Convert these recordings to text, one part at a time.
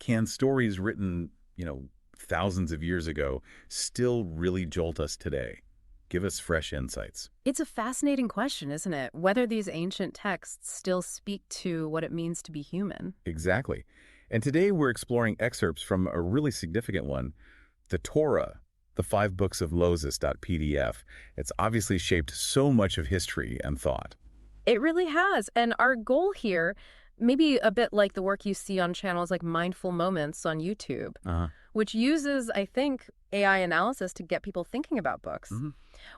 Can stories written, thousands of years ago still really jolt us today? Give us fresh insights. It's a fascinating question, isn't it? Whether these ancient texts still speak to what it means to be human. Exactly. And today we're exploring excerpts from a really significant one, the Torah, the 5 books of Moses.pdf. It's obviously shaped so much of history and thought. It really has. And our goal here, maybe a bit like the work you see on channels like Mindful Moments on YouTube, Uh-huh. which uses, I think, AI analysis to get people thinking about books. Mm-hmm.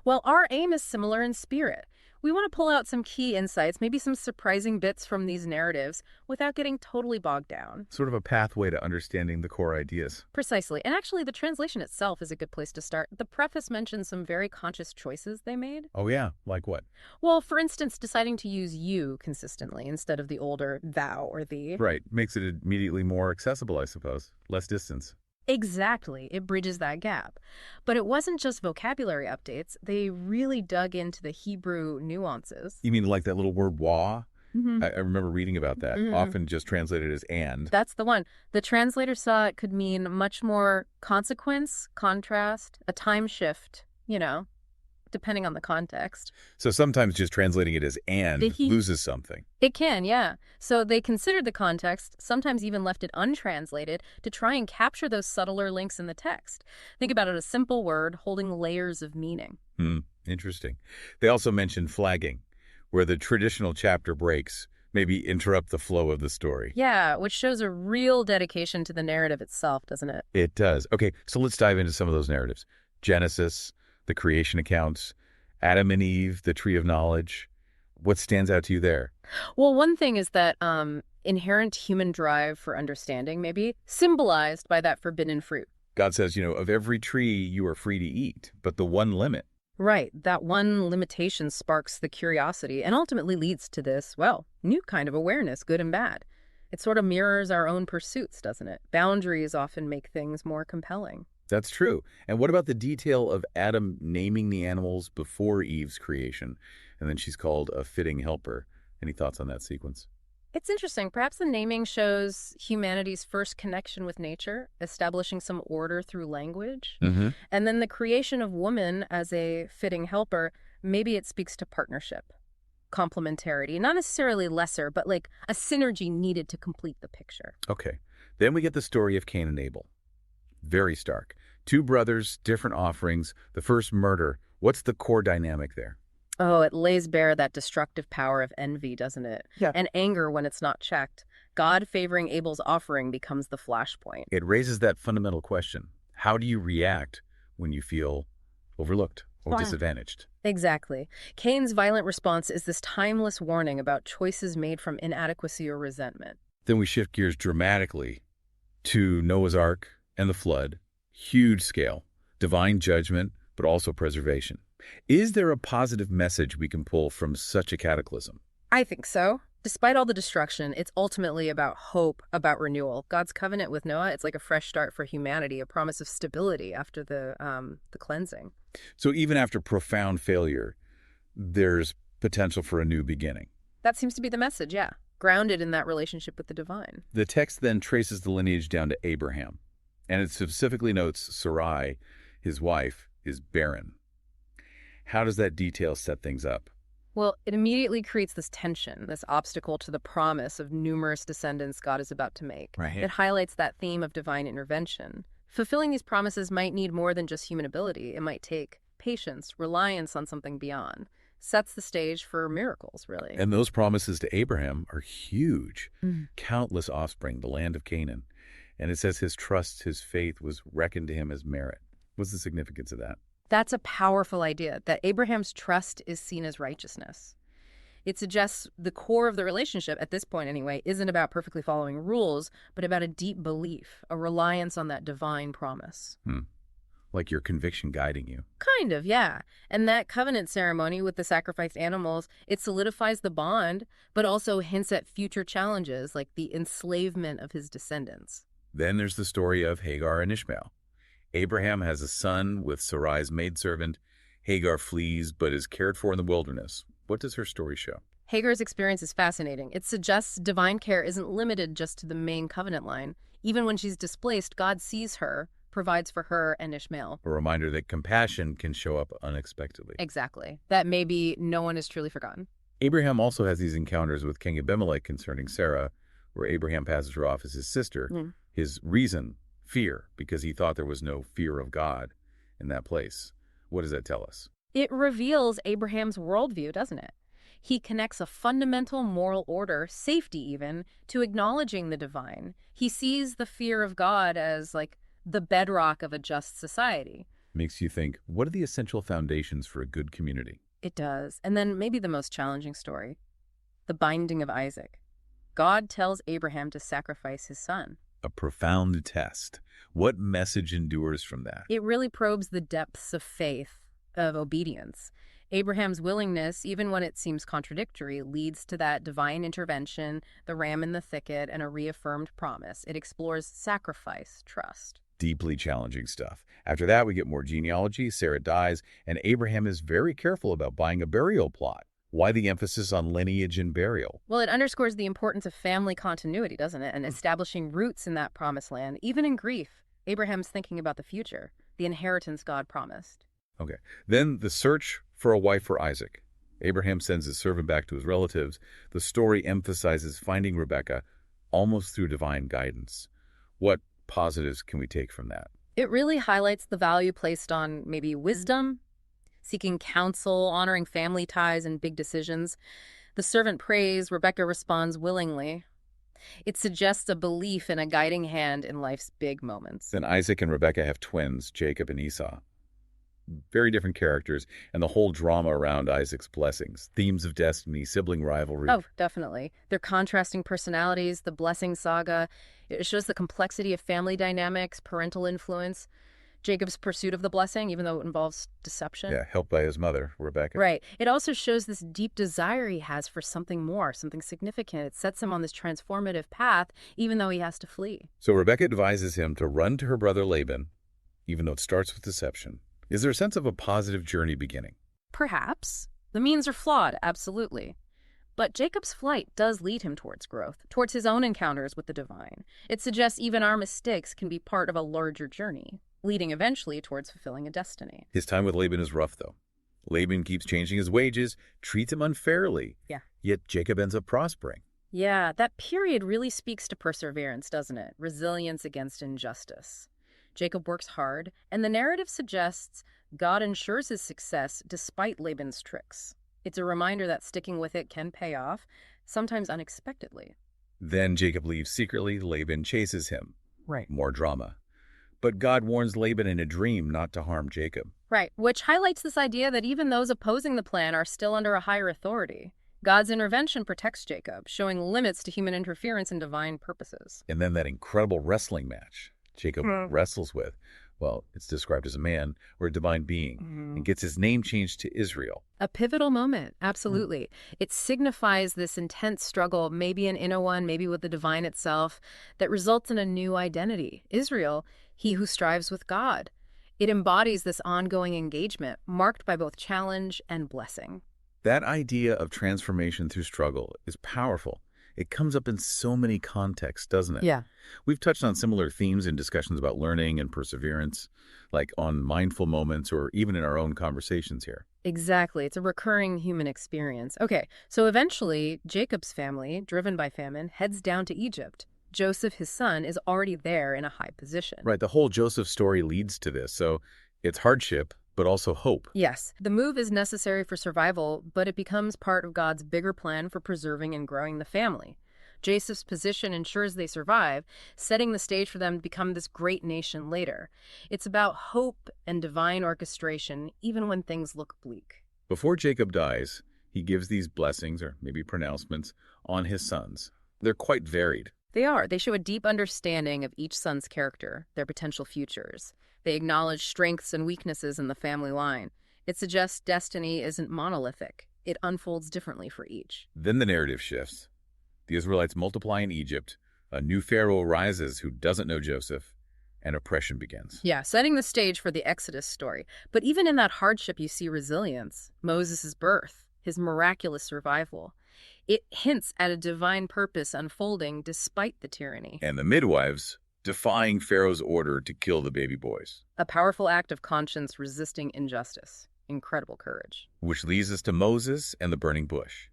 Well, our aim is similar in spirit. We want to pull out some key insights, maybe some surprising bits from these narratives without getting totally bogged down. Sort of a pathway to understanding the core ideas. Precisely. And actually, the translation itself is a good place to start. The preface mentions some very conscious choices they made. Oh yeah, like what? Well, for instance, deciding to use you consistently instead of the older thou or thee. Right, makes it immediately more accessible, I suppose. Less distance. Exactly. It bridges that gap. But it wasn't just vocabulary updates. They really dug into the Hebrew nuances. You mean like that little word wa? Mm-hmm. I remember reading about that, often just translated as and. That's the one. The translator saw it could mean much more consequence, contrast, a time shift, depending on the context. So sometimes just translating it as and loses something. It can, yeah. So they considered the context, sometimes even left it untranslated, to try and capture those subtler links in the text. Think about it as a simple word holding layers of meaning. Interesting. They also mentioned flagging, where the traditional chapter breaks maybe interrupt the flow of the story. Yeah, which shows a real dedication to the narrative itself, doesn't it? It does. Okay, so let's dive into some of those narratives. Genesis, the creation accounts, Adam and Eve, the tree of knowledge. What stands out to you there? Well, one thing is that inherent human drive for understanding, maybe, symbolized by that forbidden fruit. God says, of every tree you are free to eat, but the one limit. Right, that one limitation sparks the curiosity and ultimately leads to this, new kind of awareness, good and bad. It sort of mirrors our own pursuits, doesn't it? Boundaries often make things more compelling. That's true. And what about the detail of Adam naming the animals before Eve's creation? And then she's called a fitting helper. Any thoughts on that sequence? It's interesting. Perhaps the naming shows humanity's first connection with nature, establishing some order through language. Mm-hmm. And then the creation of woman as a fitting helper, maybe it speaks to partnership, complementarity, not necessarily lesser, but like a synergy needed to complete the picture. Okay. Then we get the story of Cain and Abel. Very stark. 2 brothers, different offerings, the first murder. What's the core dynamic there? Oh, it lays bare that destructive power of envy, doesn't it? Yeah. And anger when it's not checked. God favoring Abel's offering becomes the flashpoint. It raises that fundamental question. How do you react when you feel overlooked or disadvantaged? Exactly. Cain's violent response is this timeless warning about choices made from inadequacy or resentment. Then we shift gears dramatically to Noah's Ark and the flood. Huge scale, divine judgment, but also preservation. Is there a positive message we can pull from such a cataclysm? I think so. Despite all the destruction, it's ultimately about hope, about renewal. God's covenant with Noah, it's like a fresh start for humanity, a promise of stability after the cleansing. So even after profound failure, there's potential for a new beginning. That seems to be the message, yeah. Grounded in that relationship with the divine. The text then traces the lineage down to Abraham, and it specifically notes Sarai, his wife, is barren. How does that detail set things up? Well, it immediately creates this tension, this obstacle to the promise of numerous descendants God is about to make. Right. It highlights that theme of divine intervention. Fulfilling these promises might need more than just human ability. It might take patience, reliance on something beyond. Sets the stage for miracles, really. And those promises to Abraham are huge. Countless offspring, the land of Canaan. And it says his trust, his faith was reckoned to him as merit. What's the significance of that? That's a powerful idea, that Abraham's trust is seen as righteousness. It suggests the core of the relationship, at this point anyway, isn't about perfectly following rules, but about a deep belief, a reliance on that divine promise. Like your conviction guiding you. Kind of, yeah. And that covenant ceremony with the sacrificed animals, it solidifies the bond, but also hints at future challenges, like the enslavement of his descendants. Then there's the story of Hagar and Ishmael. Abraham has a son with Sarai's maidservant. Hagar flees but is cared for in the wilderness. What does her story show? Hagar's experience is fascinating. It suggests divine care isn't limited just to the main covenant line. Even when she's displaced, God sees her, provides for her and Ishmael. A reminder that compassion can show up unexpectedly. Exactly. That maybe no one is truly forgotten. Abraham also has these encounters with King Abimelech concerning Sarah, where Abraham passes her off as his sister. His reason, fear, because he thought there was no fear of God in that place. What does that tell us? It reveals Abraham's worldview, doesn't it? He connects a fundamental moral order, safety even, to acknowledging the divine. He sees the fear of God as, like, the bedrock of a just society. Makes you think, what are the essential foundations for a good community? It does. And then maybe the most challenging story, the binding of Isaac. God tells Abraham to sacrifice his son. A profound test. What message endures from that? It really probes the depths of faith, of obedience. Abraham's willingness, even when it seems contradictory, leads to that divine intervention, the ram in the thicket, and a reaffirmed promise. It explores sacrifice, trust. Deeply challenging stuff. After that, we get more genealogy. Sarah dies, and Abraham is very careful about buying a burial plot. Why the emphasis on lineage and burial? Well, it underscores the importance of family continuity, doesn't it? And establishing roots in that promised land. Even in grief, Abraham's thinking about the future, the inheritance God promised. Okay. Then the search for a wife for Isaac. Abraham sends his servant back to his relatives. The story emphasizes finding Rebekah almost through divine guidance. What positives can we take from that? It really highlights the value placed on maybe wisdom, seeking counsel, honoring family ties and big decisions. The servant prays, Rebekah responds willingly. It suggests a belief in a guiding hand in life's big moments. Then Isaac and Rebekah have twins, Jacob and Esau. Very different characters, and the whole drama around Isaac's blessings, themes of destiny, sibling rivalry. Oh, definitely. Their contrasting personalities, the blessing saga. It shows the complexity of family dynamics, parental influence, Jacob's pursuit of the blessing, even though it involves deception. Yeah, helped by his mother, Rebekah. Right. It also shows this deep desire he has for something more, something significant. It sets him on this transformative path, even though he has to flee. So Rebekah advises him to run to her brother Laban, even though it starts with deception. Is there a sense of a positive journey beginning? Perhaps. The means are flawed, absolutely. But Jacob's flight does lead him towards growth, towards his own encounters with the divine. It suggests even our mistakes can be part of a larger journey, leading eventually towards fulfilling a destiny. His time with Laban is rough, though. Laban keeps changing his wages, treats him unfairly. Yeah. Yet Jacob ends up prospering. Yeah, that period really speaks to perseverance, doesn't it? Resilience against injustice. Jacob works hard, and the narrative suggests God ensures his success despite Laban's tricks. It's a reminder that sticking with it can pay off, sometimes unexpectedly. Then Jacob leaves secretly. Laban chases him. Right. More drama. But God warns Laban in a dream not to harm Jacob. Right, which highlights this idea that even those opposing the plan are still under a higher authority. God's intervention protects Jacob, showing limits to human interference in divine purposes. And then that incredible wrestling match Jacob wrestles with, well, it's described as a man or a divine being, and gets his name changed to Israel. A pivotal moment, absolutely. It signifies this intense struggle, maybe an inner one, maybe with the divine itself, that results in a new identity. Israel, he who strives with God. It embodies this ongoing engagement, marked by both challenge and blessing. That idea of transformation through struggle is powerful. It comes up in so many contexts, doesn't it? Yeah. We've touched on similar themes in discussions about learning and perseverance, like on mindful moments or even in our own conversations here. Exactly. It's a recurring human experience. Okay, so eventually, Jacob's family, driven by famine, heads down to Egypt. Joseph, his son, is already there in a high position. Right, the whole Joseph story leads to this, so it's hardship, but also hope. Yes, the move is necessary for survival, but it becomes part of God's bigger plan for preserving and growing the family. Joseph's position ensures they survive, setting the stage for them to become this great nation later. It's about hope and divine orchestration, even when things look bleak. Before Jacob dies, he gives these blessings, or maybe pronouncements, on his sons. They're quite varied. They are. They show a deep understanding of each son's character, their potential futures. They acknowledge strengths and weaknesses in the family line. It suggests destiny isn't monolithic. It unfolds differently for each. Then the narrative shifts. The Israelites multiply in Egypt. A new Pharaoh rises who doesn't know Joseph, and oppression begins. Yeah, setting the stage for the Exodus story. But even in that hardship, you see resilience. Moses' birth, his miraculous survival. It hints at a divine purpose unfolding despite the tyranny. And the midwives defying Pharaoh's order to kill the baby boys. A powerful act of conscience resisting injustice. Incredible courage. Which leads us to Moses and the burning bush.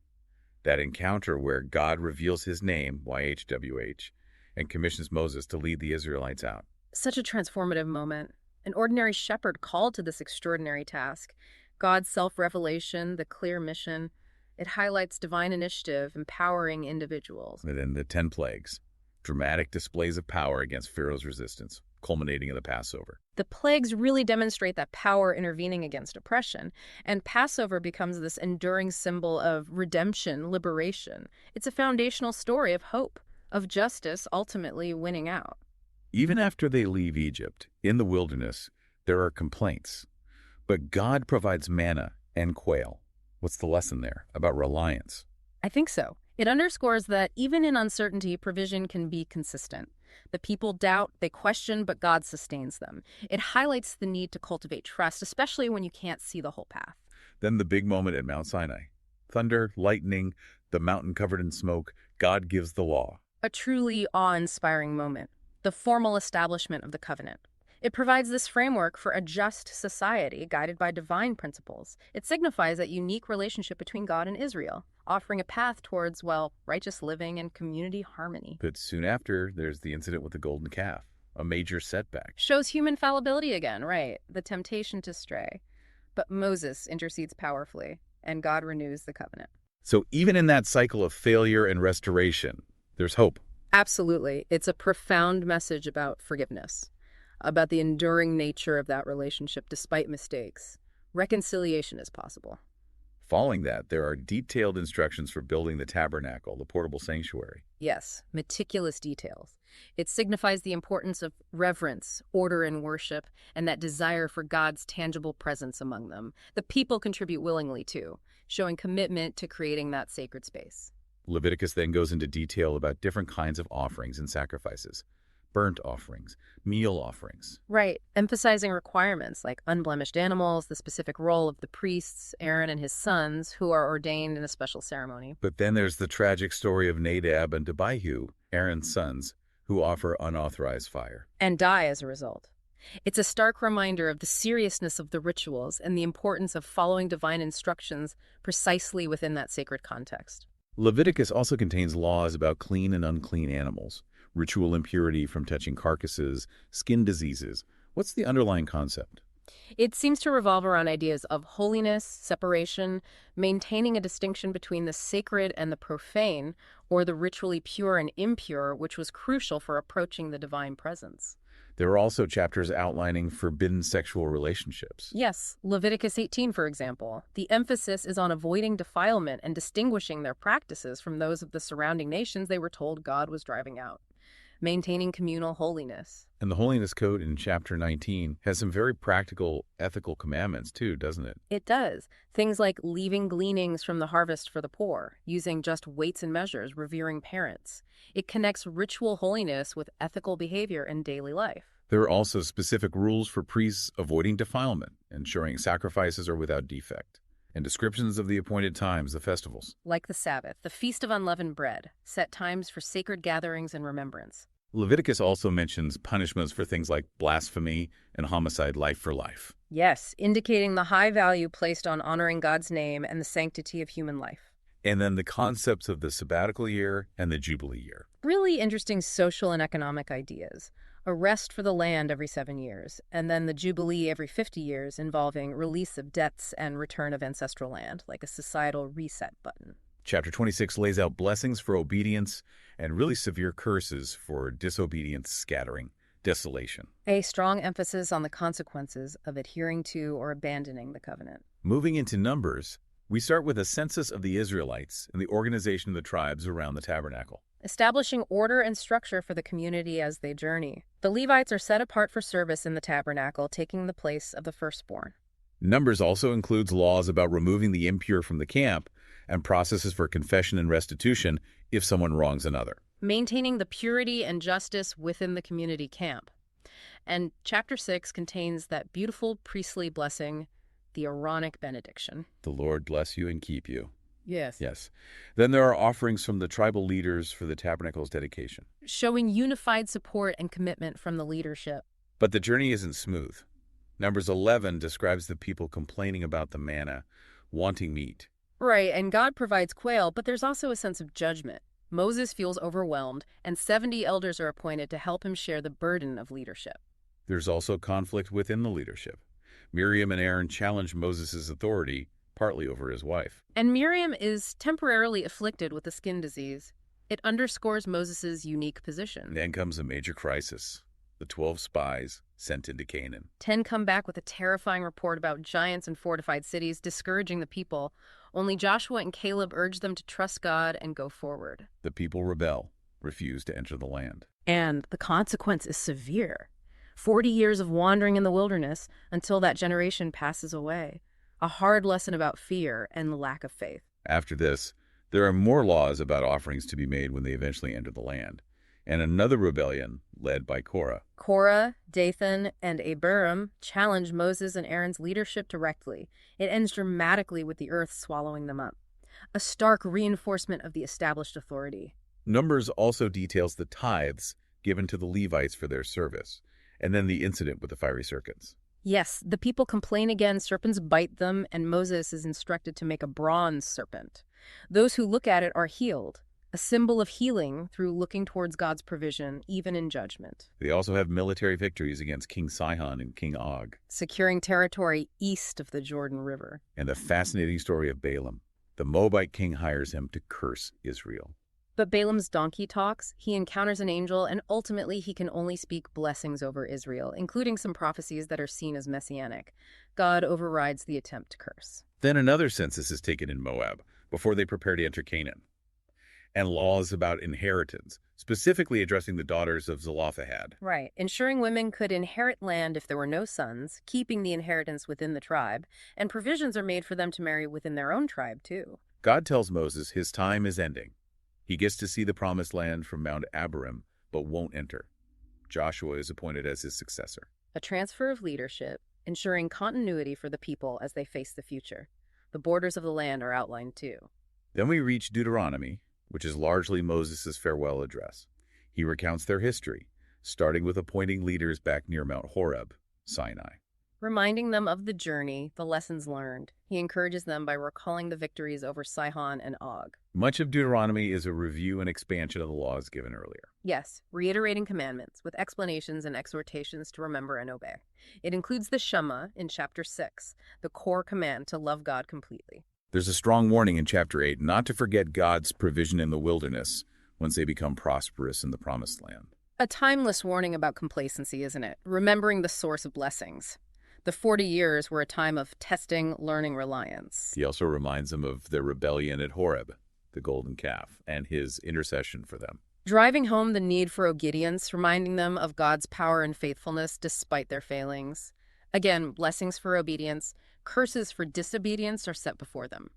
That encounter where God reveals his name, YHWH, and commissions Moses to lead the Israelites out. Such a transformative moment. An ordinary shepherd called to this extraordinary task. God's self-revelation, the clear mission. It highlights divine initiative, empowering individuals. And then the 10 plagues, dramatic displays of power against Pharaoh's resistance, culminating in the Passover. The plagues really demonstrate that power intervening against oppression, and Passover becomes this enduring symbol of redemption, liberation. It's a foundational story of hope, of justice ultimately winning out. Even after they leave Egypt, in the wilderness, there are complaints. But God provides manna and quail. What's the lesson there about reliance? I think so. It underscores that even in uncertainty, provision can be consistent. The people doubt, they question, but God sustains them. It highlights the need to cultivate trust, especially when you can't see the whole path. Then the big moment at Mount Sinai. Thunder, lightning, the mountain covered in smoke. God gives the law. A truly awe-inspiring moment. The formal establishment of the covenant. It provides this framework for a just society guided by divine principles. It signifies that unique relationship between God and Israel, offering a path towards, well, righteous living and community harmony. But soon after, there's the incident with the golden calf, a major setback. Shows human fallibility again, right? The temptation to stray. But Moses intercedes powerfully, and God renews the covenant. So even in that cycle of failure and restoration, there's hope. Absolutely. It's a profound message about forgiveness, about the enduring nature of that relationship despite mistakes. Reconciliation is possible. Following that, there are detailed instructions for building the tabernacle, the portable sanctuary. Yes, meticulous details. It signifies the importance of reverence, order in worship, and that desire for God's tangible presence among them. The people contribute willingly, too, showing commitment to creating that sacred space. Leviticus then goes into detail about different kinds of offerings and sacrifices. Burnt offerings, meal offerings. Right, emphasizing requirements like unblemished animals, the specific role of the priests, Aaron and his sons, who are ordained in a special ceremony. But then there's the tragic story of Nadab and Abihu, Aaron's sons, who offer unauthorized fire. And die as a result. It's a stark reminder of the seriousness of the rituals and the importance of following divine instructions precisely within that sacred context. Leviticus also contains laws about clean and unclean animals, ritual impurity from touching carcasses, skin diseases. What's the underlying concept? It seems to revolve around ideas of holiness, separation, maintaining a distinction between the sacred and the profane, or the ritually pure and impure, which was crucial for approaching the divine presence. There are also chapters outlining forbidden sexual relationships. Yes, Leviticus 18, for example. The emphasis is on avoiding defilement and distinguishing their practices from those of the surrounding nations they were told God was driving out. Maintaining communal holiness. And the Holiness Code in chapter 19 has some very practical ethical commandments too, doesn't it? It does. Things like leaving gleanings from the harvest for the poor, using just weights and measures, revering parents. It connects ritual holiness with ethical behavior in daily life. There are also specific rules for priests avoiding defilement, ensuring sacrifices are without defect, and descriptions of the appointed times, the festivals. Like the Sabbath, the Feast of Unleavened Bread, set times for sacred gatherings and remembrance. Leviticus also mentions punishments for things like blasphemy and homicide, life for life. Yes, indicating the high value placed on honoring God's name and the sanctity of human life. And then the concepts of the sabbatical year and the Jubilee year. Really interesting social and economic ideas. A rest for the land every 7 years, and then the Jubilee every 50 years involving release of debts and return of ancestral land, like a societal reset button. Chapter 26 lays out blessings for obedience and really severe curses for disobedience, scattering, desolation. A strong emphasis on the consequences of adhering to or abandoning the covenant. Moving into Numbers, we start with a census of the Israelites and the organization of the tribes around the tabernacle. Establishing order and structure for the community as they journey. The Levites are set apart for service in the tabernacle, taking the place of the firstborn. Numbers also includes laws about removing the impure from the camp and processes for confession and restitution if someone wrongs another. Maintaining the purity and justice within the community camp. And chapter 6 contains that beautiful priestly blessing, the Aaronic benediction. The Lord bless you and keep you. Yes. Yes. Then there are offerings from the tribal leaders for the tabernacle's dedication. Showing unified support and commitment from the leadership. But the journey isn't smooth. Numbers 11 describes the people complaining about the manna, wanting meat. Right, and God provides quail, but there's also a sense of judgment. Moses feels overwhelmed, and 70 elders are appointed to help him share the burden of leadership. There's also conflict within the leadership. Miriam and Aaron challenge Moses' authority, partly over his wife. And Miriam is temporarily afflicted with a skin disease. It underscores Moses' unique position. Then comes a major crisis. The 12 spies sent into Canaan. 10 come back with a terrifying report about giants and fortified cities, discouraging the people. Only Joshua and Caleb urge them to trust God and go forward. The people rebel, refuse to enter the land. And the consequence is severe. 40 years of wandering in the wilderness until that generation passes away. A hard lesson about fear and the lack of faith. After this, there are more laws about offerings to be made when they eventually enter the land, and another rebellion led by Korah. Korah, Dathan, and Abiram challenge Moses and Aaron's leadership directly. It ends dramatically with the earth swallowing them up. A stark reinforcement of the established authority. Numbers also details the tithes given to the Levites for their service, and then the incident with the fiery serpents. Yes, the people complain again, serpents bite them, and Moses is instructed to make a bronze serpent. Those who look at it are healed, a symbol of healing through looking towards God's provision, even in judgment. They also have military victories against King Sihon and King Og. Securing territory east of the Jordan River. And the fascinating story of Balaam. The Moabite king hires him to curse Israel. But Balaam's donkey talks, he encounters an angel, and ultimately he can only speak blessings over Israel, including some prophecies that are seen as messianic. God overrides the attempt to curse. Then another census is taken in Moab before they prepare to enter Canaan. And laws about inheritance, specifically addressing the daughters of Zelophehad. Right, ensuring women could inherit land if there were no sons, keeping the inheritance within the tribe, and provisions are made for them to marry within their own tribe, too. God tells Moses his time is ending. He gets to see the promised land from Mount Abarim, but won't enter. Joshua is appointed as his successor. A transfer of leadership, ensuring continuity for the people as they face the future. The borders of the land are outlined, too. Then we reach Deuteronomy, which is largely Moses' farewell address. He recounts their history, starting with appointing leaders back near Mount Horeb, Sinai. Reminding them of the journey, the lessons learned. He encourages them by recalling the victories over Sihon and Og. Much of Deuteronomy is a review and expansion of the laws given earlier. Yes, reiterating commandments with explanations and exhortations to remember and obey. It includes the Shema in chapter 6, the core command to love God completely. There's a strong warning in chapter 8 not to forget God's provision in the wilderness once they become prosperous in the promised land. A timeless warning about complacency, isn't it? Remembering the source of blessings. The 40 years were a time of testing, learning, reliance. He also reminds them of their rebellion at Horeb, the golden calf, and his intercession for them. Driving home the need for obedience, reminding them of God's power and faithfulness despite their failings. Again, blessings for obedience, curses for disobedience are set before them.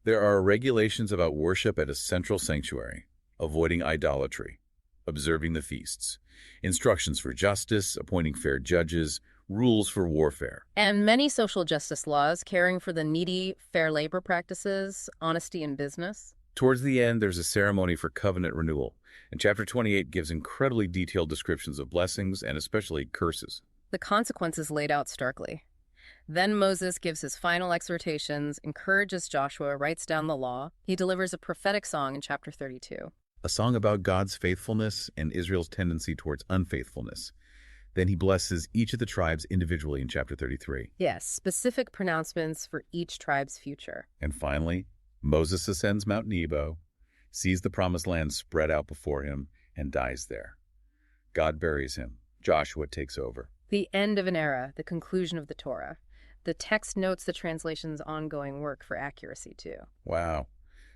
There are regulations about worship at a central sanctuary, avoiding idolatry, observing the feasts, instructions for justice, appointing fair judges, rules for warfare. And many social justice laws, caring for the needy, fair labor practices, honesty in business. Towards the end, there's a ceremony for covenant renewal, and chapter 28 gives incredibly detailed descriptions of blessings and especially curses. The consequences laid out starkly. Then Moses gives his final exhortations, encourages Joshua, writes down the law. He delivers a prophetic song in chapter 32. A song about God's faithfulness and Israel's tendency towards unfaithfulness. Then he blesses each of the tribes individually in chapter 33. Yes, specific pronouncements for each tribe's future. And finally, Moses ascends Mount Nebo, sees the promised land spread out before him, and dies there. God buries him. Joshua takes over. The end of an era, the conclusion of the Torah. The text notes the translation's ongoing work for accuracy, too. Wow.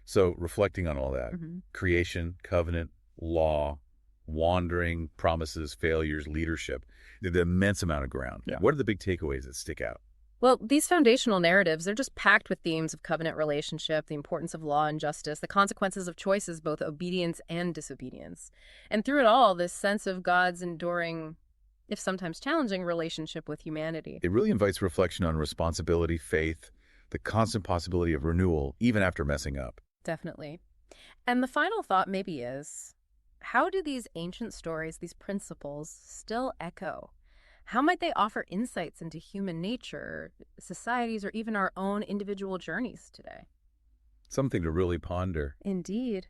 So reflecting on all that, creation, covenant, law, wandering, promises, failures, leadership, the immense amount of ground. Yeah. What are the big takeaways that stick out? Well, these foundational narratives, they're just packed with themes of covenant relationship, the importance of law and justice, the consequences of choices, both obedience and disobedience. And through it all, this sense of God's enduring, if sometimes challenging, relationship with humanity. It really invites reflection on responsibility, faith, the constant possibility of renewal even after messing up. Definitely. And the final thought maybe is, how do these ancient stories, these principles, still echo? How might they offer insights into human nature, societies, or even our own individual journeys today? Something to really ponder. Indeed.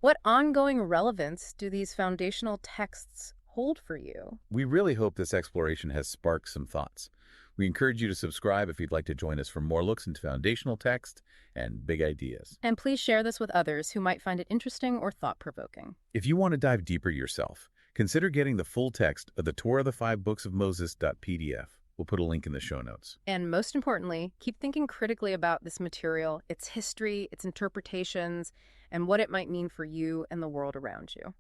What ongoing relevance do these foundational texts hold for you? We really hope this exploration has sparked some thoughts. We encourage you to subscribe if you'd like to join us for more looks into foundational text and big ideas. And please share this with others who might find it interesting or thought-provoking. If you want to dive deeper yourself, consider getting the full text of the Torah, the Five Books of Moses.pdf. We'll put a link in the show notes. And most importantly, keep thinking critically about this material, its history, its interpretations, and what it might mean for you and the world around you.